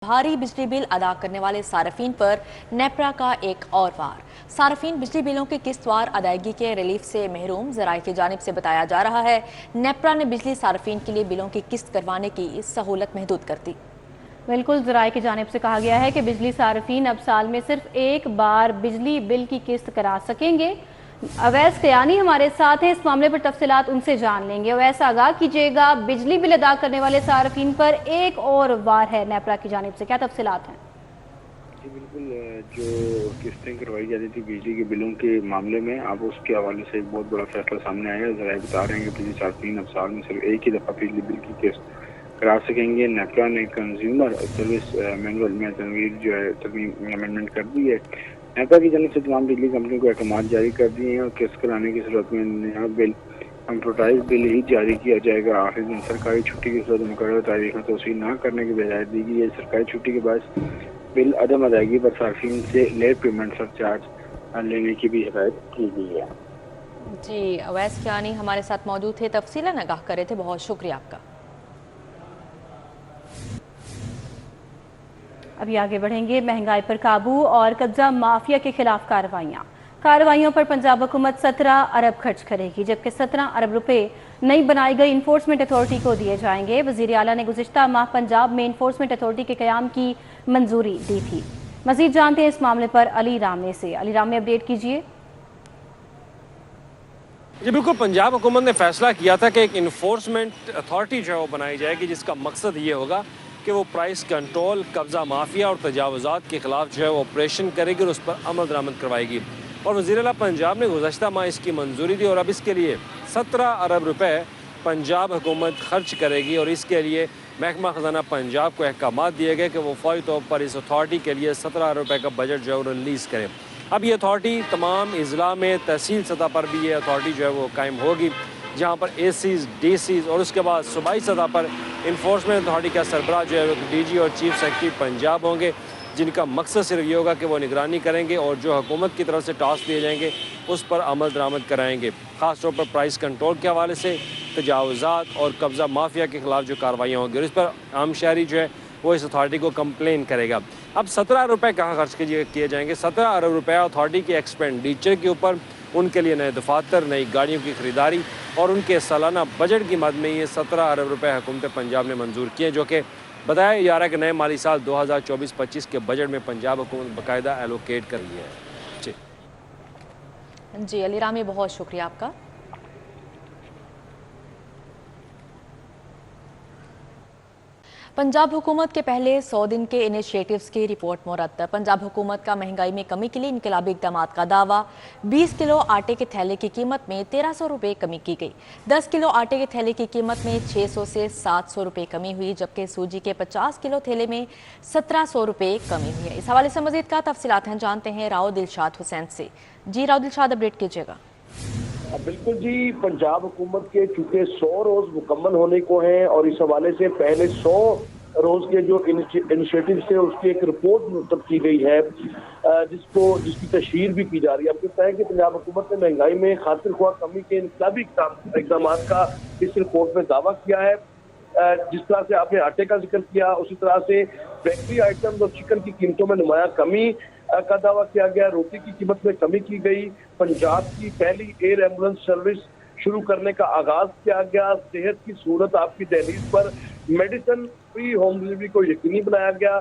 भारी बिजली बिल अदा करने वाले सार्फिन पर नेपरा का एक और वार। सार्फिन बिजली बिलों की किस्तवार अदायगी के रिलीफ से महरूम। ज़राए की जानिब से बताया जा रहा है नेपरा ने बिजली सार्फिन के लिए बिलों की किस्त करवाने की सहूलत महदूद कर दी। बिल्कुल, ज़राए की जानिब से कहा गया है कि बिजली सार्फिन अब साल में सिर्फ एक बार बिजली बिल की किस्त करा सकेंगे। अवैस कयानी हमारे साथ हैं, इस मामले पर तफसीलात उनसे जान लेंगे। अवैस, आगाह कीजिएगा, बिजली बिल अदा करने वाले सार्फिन पर एक और वार है नेपरा की जानिब से, क्या तफसीलात हैं? जी बिल्कुल, जो किस्तें करवाई जाती थी बिजली के बिलों के मामले में, अब उसके हवाले से एक बहुत बड़ा फैसला सामने आया है। ज़राए बता रहे हैं कि बिजली सार्फिन अब साल में सिर्फ एक ही दफ़ा बिजली बिल की किस्त करा सकेंगे। नेपरा ने कंज्यूमर सर्विस मैनुअल में तनवीर जो है तरमीम अमेंडमेंट कर दी है। नेपरा की जानिब से तमाम बिजली कंपनियों को अहकाम जारी कर दिए हैं और किस्त कराने की सूरत में नया बिल कंप्यूटराइज बिल ही जारी किया जाएगा। आखिर दिन सरकारी छुट्टी की सूरत मुकर्रर तारीख में तोसी न करने की बजाय दी गई है। सरकारी छुट्टी के बाद बिल अदम अदायगी पर सार्फिन से लेट पेमेंट सरचार्ज लेने की भी हिदायत की गई है। जी, अवैस कयानी हमारे साथ मौजूद थे, तफसीलन आगाह करे थे, बहुत शुक्रिया आपका। अभी आगे बढ़ेंगे। महंगाई पर काबू और कब्जा माफिया के खिलाफ कार्रवाइयों पर पंजाब हुकूमत 17 अरब खर्च करेगी, जबकि 17 अरब रुपए नई बनाई गई इन्फोर्समेंट अथॉरिटी को दिए जाएंगे। वजीर आला ने गुज़िश्ता माह पंजाब में इन्फोर्समेंट अथॉरिटी के क़याम की मंजूरी दी थी। मजीद जानते हैं इस मामले पर अली रामे से। अली रामे, अपडेट कीजिए। जी बिल्कुल, पंजाब हुकूमत ने फैसला किया था कि एक इन्फोर्समेंट अथॉरिटी जो है वो बनाई जाएगी, जिसका मकसद ये होगा कि वो प्राइस कंट्रोल, कब्जा माफिया और तजावुज़ात के खिलाफ जो है वो ऑपरेशन करेगी और उस पर अमल दरामद करवाएगी। और वज़ीर आला पंजाब ने गुज़श्ता माह इसकी मंजूरी दी और अब इसके लिए 17 अरब रुपए पंजाब हुकूमत खर्च करेगी और इसके लिए महकमा ख़जाना पंजाब को अहकाम दिए गए कि वो फौरी तौर पर इस अथॉरिटी के लिए 17 अरब रुपए का बजट जो है वो रिलीज़ करें। अब ये अथॉरिटी तमाम अज़ला में तहसील सतह पर भी ये अथॉरिटी जो है वो कायम होगी, जहाँ पर ACs, DCs और उसके बाद सूबाई सतह पर इन्फोर्समेंट अथॉरिटी का सरबराह जो है DG और चीफ सेक्रेटरी पंजाब होंगे, जिनका मकसद सिर्फ ये होगा कि वो निगरानी करेंगे और जो हुकूमत की तरफ से टास्क दिए जाएंगे उस पर अमल दरामद कराएंगे। ख़ास तौर पर प्राइस कंट्रोल के हवाले से तजावुज़ात और कब्ज़ा माफिया के खिलाफ जो कार्रवाइयाँ होंगी और इस पर आम शहरी जो है वो इस अथॉरिटी को कंप्लेन करेगा। अब 17 रुपये कहाँ खर्च किए जाएंगे? 17 अरब रुपये अथॉरिटी के एक्सपेंडिचर के ऊपर, उनके लिए नए दफातर, नई गाड़ियों की खरीदारी और उनके सालाना बजट की मद में ये 17 अरब रुपये हुकूमत पंजाब ने मंजूर किए, जो कि बताया जा रहा है कि नए माली साल 2024-25 के बजट में पंजाब हुकूमत बाकायदा एलोकेट कर रही है। जी अली रामी, बहुत शुक्रिया आपका। पंजाब हुकूमत के पहले 100 दिन के इनिशिएटिव्स की रिपोर्ट मुरतब। पंजाब हुकूमत का महंगाई में कमी के लिए इनकलाबी इक़दाम का दावा। 20 किलो आटे के थैले की कीमत में 1300 रुपये कमी की गई। 10 किलो आटे के थैले की कीमत में 600 से 700 रुपये कमी हुई, जबकि सूजी के 50 किलो थैले में 1700 रुपये कमी हुई है। इस हवाले से मजीद का तफसीलात हैं, जानते हैं राव दिलशाद हुसैन से। जी राव दिलशाद, अपडेट कीजिएगा। बिल्कुल जी, पंजाब हुकूमत के चूंकि 100 रोज मुकम्मल होने को हैं और इस हवाले से पहले 100 रोज के जो इनिशिएटिव थे उसकी एक रिपोर्ट मुतब की गई है, जिसकी तशहीर भी की जा रही है। आपको पता है कि पंजाब हुकूमत ने महंगाई में खातिर ख्वाह कमी के इनकलाबी इकदाम का इस रिपोर्ट में दावा किया है। जिस तरह से आपने आटे का जिक्र किया, उसी तरह से बेकरी आइटम्स और चिकन की कीमतों में नुमाया कमी का दावा किया गया। रोटी की कीमत में कमी की गई। पंजाब की पहली एयर एम्बुलेंस सर्विस शुरू करने का आगाज किया गया। सेहत की सूरत आपकी दहलीज पर मेडिसिन फ्री होम डिलीवरी को यकीनी बनाया गया।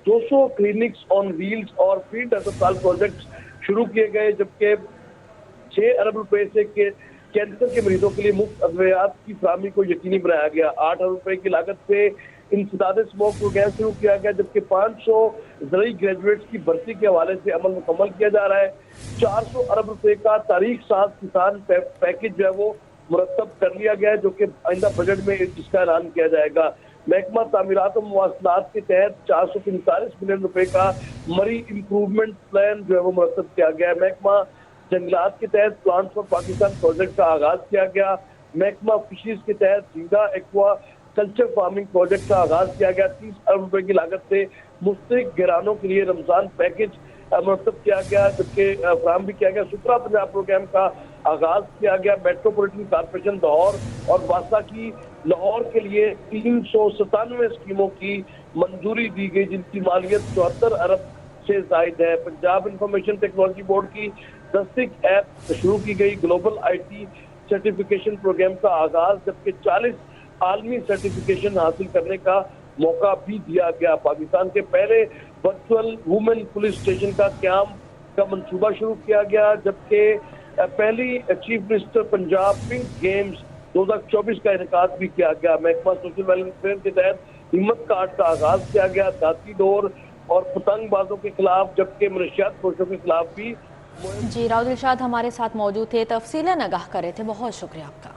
200 क्लिनिक्स ऑन व्हील्स और फील्ड अस्पताल प्रोजेक्ट शुरू किए गए, जबकि 6 अरब रुपए से कैंसर के मरीजों के लिए मुफ्त अद्वियात की फराहमी को यकीनी बनाया गया। 8 अरब रुपए की लागत से इंसदाद स्मोक प्रोग्राम शुरू किया गया, जबकि 500 ज़रूरी ग्रेजुएट्स की भर्ती के हवाले से अमल मुकम्मल किया जा रहा है। 400 अरब रुपए का तारीख साथ किसान पैकेज जो है वो मुरतब कर लिया गया है, जो कि आइंदा बजट में जिसका ऐलान किया जाएगा। महकमा तामीरात और मवासलात के तहत 445 मिलियन रुपए का मरी इम्प्रूवमेंट प्लान जो है वो मुरतब किया गया है। महकमा जंगलात के तहत प्लांट्स फॉर पाकिस्तान प्रोजेक्ट का आगाज किया गया। महकमा फिशरीज के तहत झींगा एक्वा कल्चर फार्मिंग प्रोजेक्ट का आगाज किया गया। 30 अरब रुपए की लागत से मुस्तहिक घरानों के लिए रमजान पैकेज मुरतब किया गया, जबकि फराहम भी किया गया। सुपरा पंजाब प्रोग्राम का आगाज किया गया। मेट्रोपॉलिटन कॉर्पोरेशन लाहौर और वासा की लाहौर के लिए 397 स्कीमों की मंजूरी दी गई, जिनकी मालियत 74 अरब से जायद है। पंजाब इंफॉर्मेशन टेक्नोलॉजी बोर्ड की तस्दीक ऐप शुरू की गई। ग्लोबल IT सर्टिफिकेशन प्रोग्राम का आगाज, जबकि 40 आलमी सर्टिफिकेशन हासिल करने का मौका भी दिया गया। पाकिस्तान के पहले वर्चुअल वुमेन पुलिस स्टेशन का क्याम का मंसूबा शुरू किया गया, जबकि पहली chief minister Punjab pink games 2024 का इनेकाद भी किया गया। महकमा सोशल वेलफेयर के तहत हिम्मत कार्ड का आगाज किया गया। दाती डोर और पतंगबाजों के खिलाफ, जबकि मनशियात खोशों के खिलाफ भी। जी, राउल दिलशाद हमारे साथ मौजूद थे, तफसीलन आगाह कर रहे थे, बहुत शुक्रिया आपका।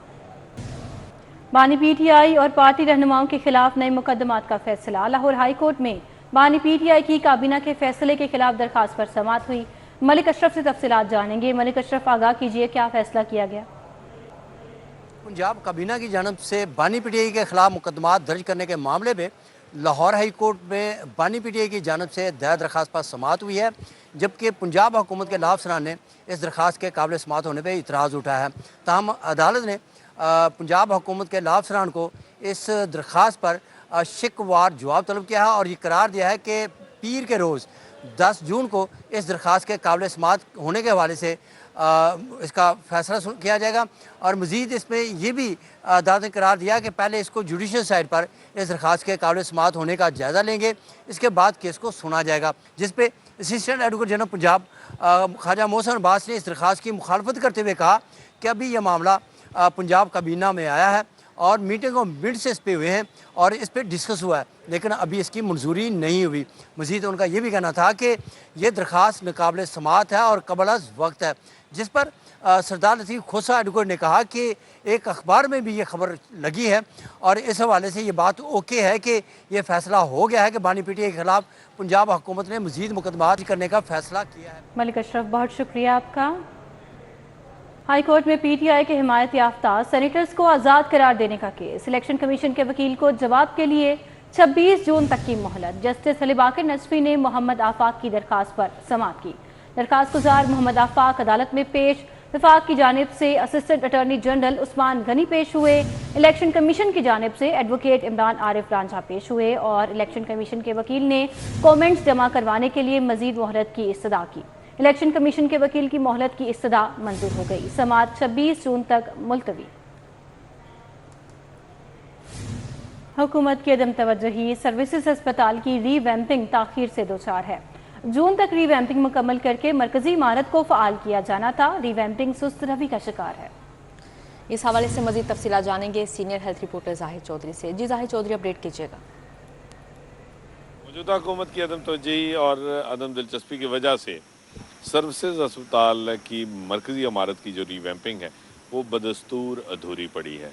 बानी PTI और पार्टी रहनुमाओं के खिलाफ नए मुकदमात का फैसला। लाहौर हाई कोर्ट में बानी PTI की काबीना के फैसले के खिलाफ दरखास्त पर समाअत हुई। मलिक अशरफ से तफसीलात जानेंगे। मलिक अशरफ, आगाह कीजिए, क्या फैसला किया गया? पंजाब काबीना की जानब से बानी PTI के खिलाफ मुकदमात दर्ज करने के मामले में लाहौर हाई कोर्ट में बानी PTI की जानब से दायर दरखास्त पर समाअत हुई है, जबकि पंजाब हुकूमत के लाभ सरान ने इस दरखास्त के काबिल समाअत होने पर इतराज़ उठाया है। ताहम अदालत ने पंजाब हुकूमत के लाभ सरान को इस दरखास्त पर शिकवार जवाब तलब किया है और ये करार दिया है कि पीर के रोज़ 10 जून को इस दरखास्त के काबिल समाअत होने के हवाले से इसका फैसला किया जाएगा। और मज़ीद इसमें यह भी अदालत ने करार दिया कि पहले इसको जुडिशल साइड पर इस दरखास्त के काबिल समाअत होने का जायज़ा लेंगे, इसके बाद केस को सुना जाएगा, जिस पे assistant advocate general Punjab Khwaja Mohsin Abbas ने इस दरखास्त की मुखालफत करते हुए कहा कि अभी यह मामला पंजाब काबीना में आया है और मीटिंग और मिनट्स इस पे हुए हैं और इस पे डिस्कस हुआ है, लेकिन अभी इसकी मंजूरी नहीं हुई। मज़ीद उनका ये भी कहना था कि ये दरखास्त नाकाबिल समाअत है और कबल अज़ वक्त है, जिस पर सरदार लतीफ़ खोसा एडवोकेट ने कहा कि एक अखबार में भी ये खबर लगी है और इस हवाले से ये बात ओके है कि ये फैसला हो गया है कि बानी PTI के खिलाफ पंजाब हुकूमत ने मज़ीद मुकदमात करने का फैसला किया है। मलिक अशरफ, बहुत शुक्रिया आपका। हाई कोर्ट में PTI के हिमायत याफ्ता सेनेटर्स को आज़ाद करार देने का केस। इलेक्शन कमीशन के वकील को जवाब के लिए 26 जून तक की मोहलत। जस्टिस हलीबाकर नसफी ने मोहम्मद आफाक की दरखास्त पर समाअत की। दरखास्त गुजार मोहम्मद आफाक अदालत में पेश। वफाक की जानिब से assistant attorney general Usman Ghani पेश हुए। इलेक्शन कमीशन की जानिब से एडवोकेट इमरान आरिफ रांझा पेश हुए और इलेक्शन कमीशन के वकील ने कमेंट्स जमा करवाने के लिए मजीद मोहलत की इस्तदा की। इलेक्शन कमीशन के वकील की मोहलत की इस्तदा मंजूर हो गई। समाअत 26 जून तक मुलतवी। हुकूमत की अदम तवज्जुही सर्विसेज अस्पताल की रीवैम्पिंग ताखीर से दोचार है। जून तक रीवैम्पिंग मुकम्मल करके मरकजी इमारत को फ़आल किया जाना था। रीवैम्पिंग सुस्त रवि का शिकार है। इस हवाले से मजीद तफसीलात जानेंगे senior health reporter Zahid Chaudhry से। जी जाहिद चौधरी, अपडेट कीजिएगा। मौजूदा हुकूमत की अदम तवज्जुही और अदम दिलचस्पी की वजह से सर्विसेज अस्पताल की मरकजी इमारत की जो रीवैम्पिंग है वो बदस्तूर अधूरी पड़ी है।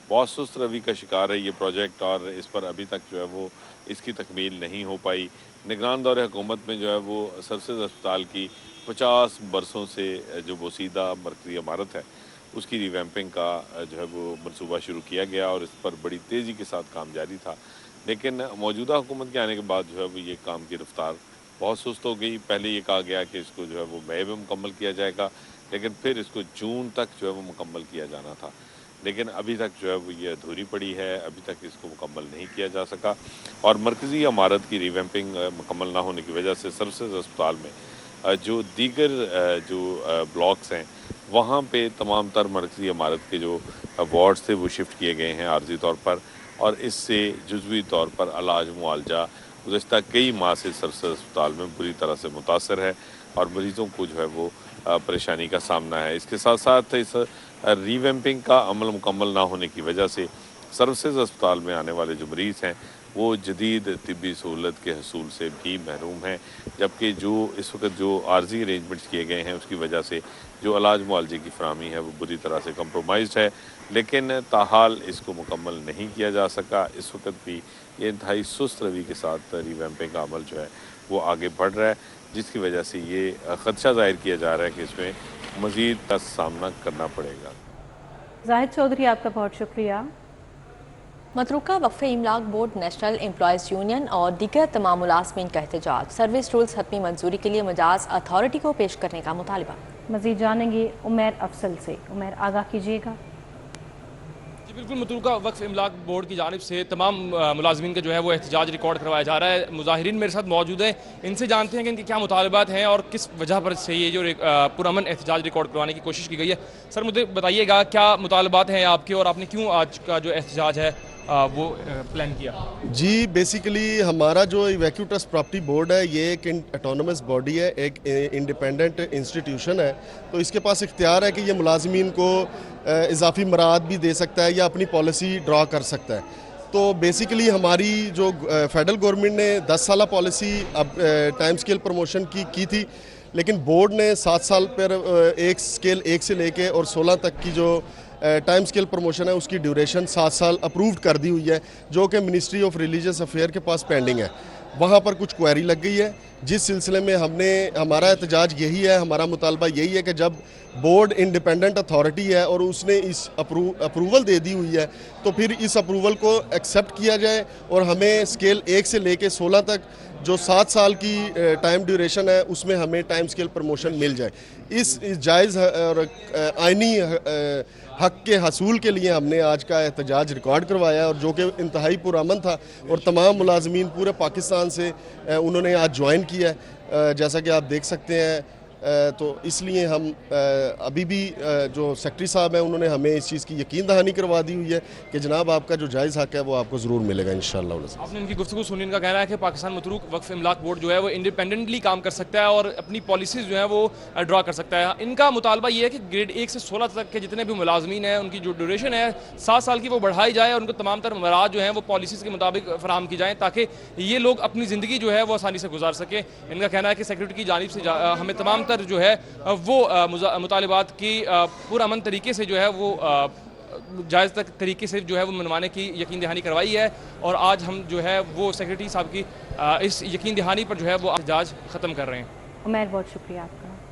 बहुत सुस्त रवि का शिकार है ये प्रोजेक्ट और इस पर अभी तक जो है वो इसकी तकमील नहीं हो पाई। निगरान दौरे हुकूमत में जो है वो सर्विसेज अस्पताल की 50 बरसों से जो बोसीदा मरकजी इमारत है उसकी रीवैम्पिंग का जो है वो मनसूबा शुरू किया गया और इस पर बड़ी तेज़ी के साथ काम जारी था, लेकिन मौजूदा हुकूमत के आने के बाद जो है वो ये काम की रफ्तार बहुत सुस्त हो गई। पहले ये कहा गया कि इसको जो है वो मई में मुकम्मल किया जाएगा, लेकिन फिर इसको जून तक जो है वो मुकम्मल किया जाना था, लेकिन अभी तक जो है वो ये अधूरी पड़ी है, अभी तक इसको मुकम्मल नहीं किया जा सका। और मरकज़ी इमारत की रीवैम्पिंग मुकम्मल ना होने की वजह से सर्विसेज अस्पताल में जो दीगर जो ब्लॉक्स हैं वहाँ पे तमाम तर मरकज़ी इमारत के जो वार्ड्स थे वो शिफ्ट किए गए हैं आर्जी तौर पर, और इससे जुज़वी तौर पर इलाज मुआलजा गुज़श्ता कई माह से सर्विसेज अस्पताल में बुरी तरह से मुतासर है और मरीज़ों को जो है वो परेशानी का सामना है। इसके साथ साथ इस रीवैम्पिंग का अमल मुकम्मल ना होने की वजह से सर्विसेज अस्पताल में आने वाले जो मरीज़ हैं वो जदीद तिब्बी सहूलत के हसूल से भी महरूम हैं, जबकि जो इस वक्त जो आर्जी अरेंजमेंट्स किए गए हैं उसकी वजह से जो इलाज मुआलजे की फराहमी है वो बुरी तरह से कंप्रोमाइज़ है, लेकिन ताहाल इसको मुकम्मल नहीं किया जा सका। इस वक्त भी ये इंतहाई सुस्त रवि के साथ रीवैम्पिंग का अमल जो है वो आगे बढ़ रहा है, जिसकी वजह से ये ख़दशा ज़ाहिर किया जा रहा है कि इसमें मज़ीद का सामना करना पड़ेगा। जाहिद चौधरी, आपका बहुत शुक्रिया। मतरूका वक्फे इमलाक बोर्ड, नेशनल एम्प्लॉयज़ यूनियन और दीगर तमाम मुलाजमीन का एहतजाज। सर्विस रूल्स हतमी मंजूरी के लिए मजाज अथॉरिटी को पेश करने का मुतालबा। मज़ीद जानेंगे उमैर अफसल से। उमैर, आगाह कीजिएगा। बिल्कुल मतरूका वक्फ इमलाक बोर्ड की जानिब से तमाम मुलाजमीन का जो है वो एहतजाज रिकॉर्ड करवाया जा रहा है। मुजाहिरीन मेरे साथ मौजूद हैं, इनसे जानते हैं कि इनके क्या मुतालबात हैं और किस वजह पर से ये जो पुरअमन एहतजाज रिकॉर्ड करवाने की कोशिश की गई है। सर मुझे बताइएगा क्या मुतालबात हैं आपके और आपने क्यों आज का जो एहतजाज है वो प्लान किया? जी बेसिकली हमारा जो इवैक्यू ट्रस्ट प्रॉपर्टी बोर्ड है ये एक ऑटोनमस बॉडी है, एक इंडिपेंडेंट इंस्टीट्यूशन है, तो इसके पास इख्तियार है कि ये मुलाजमीन को इजाफी मराद भी दे सकता है या अपनी पॉलिसी ड्रा कर सकता है। तो बेसिकली हमारी जो फेडरल गवर्नमेंट ने 10 साल पॉलिसी अब टाइम स्केल प्रमोशन की थी, लेकिन बोर्ड ने 7 साल पर एक स्केल 1 से लेके और 16 तक की जो टाइम स्केल प्रमोशन है उसकी ड्यूरेशन 7 साल अप्रूव्ड कर दी हुई है, जो कि मिनिस्ट्री ऑफ रिलीजियस अफेयर के पास पेंडिंग है। वहाँ पर कुछ क्वेरी लग गई है, जिस सिलसिले में हमारा एहतजाज यही है, हमारा मुतालबा यही है कि जब बोर्ड इंडिपेंडेंट अथॉरिटी है और उसने इस अप्रूवल दे दी हुई है तो फिर इस अप्रूवल को एक्सेप्ट किया जाए और हमें स्केल 1 से लेके 16 तक जो 7 साल की टाइम ड्यूरेशन है उसमें हमें टाइम स्केल प्रमोशन मिल जाए। इस जायज़ और आइनी हक के हसूल के लिए हमने आज का एहतजाज रिकॉर्ड करवाया और जो कि इंतहाई पुरअमन था और तमाम मुलाजमीन पूरे पाकिस्तान से उन्होंने आज ज्वाइन किया है, जैसा कि आप देख सकते हैं। तो इसलिए हम अभी भी जो सेक्रेटरी साहब हैं उन्होंने हमें इस चीज़ की यकीन दहानी करवा दी हुई है कि जनाब आपका जो जायज़ हक है वो आपको ज़रूर मिलेगा इंशाअल्लाह। आपने इनकी गुफ्तगू सुनी, इनका कहना है कि पाकिस्तान मतरूक वक्फ इमलाक बोर्ड जो है वो इंडिपेंडेंटली काम कर सकता है और अपनी पॉलिसीज़ जो है वो ड्रा कर सकता है। इनका मुतालबा ये है कि ग्रेड 1 से 16 तक के जितने भी मुलाजमीन हैं उनकी जो ड्यूरेशन है 7 साल की वो बढ़ाई जाए और उनको तमाम तर मराद जो हैं वो पॉलिसीज़ के मुताबिक फराहम की जाएँ ताकि ये लोग अपनी ज़िंदगी जो है वो आसानी से गुजार सकें। इनका कहना है कि सेक्रेटरी की जानिब से हमें तमाम तर जो है वो मुतालिबात की पुरअमन तरीके से जो है वो जायज़ तक तरीके से जो है वो मनवाने की यकीन दहानी करवाई है और आज हम जो है वो सेक्रेटरी साहब की इस यकीन दहानी पर जो है वो एहतजाज ख़त्म कर रहे हैं। उमैर बहुत शुक्रिया आपका।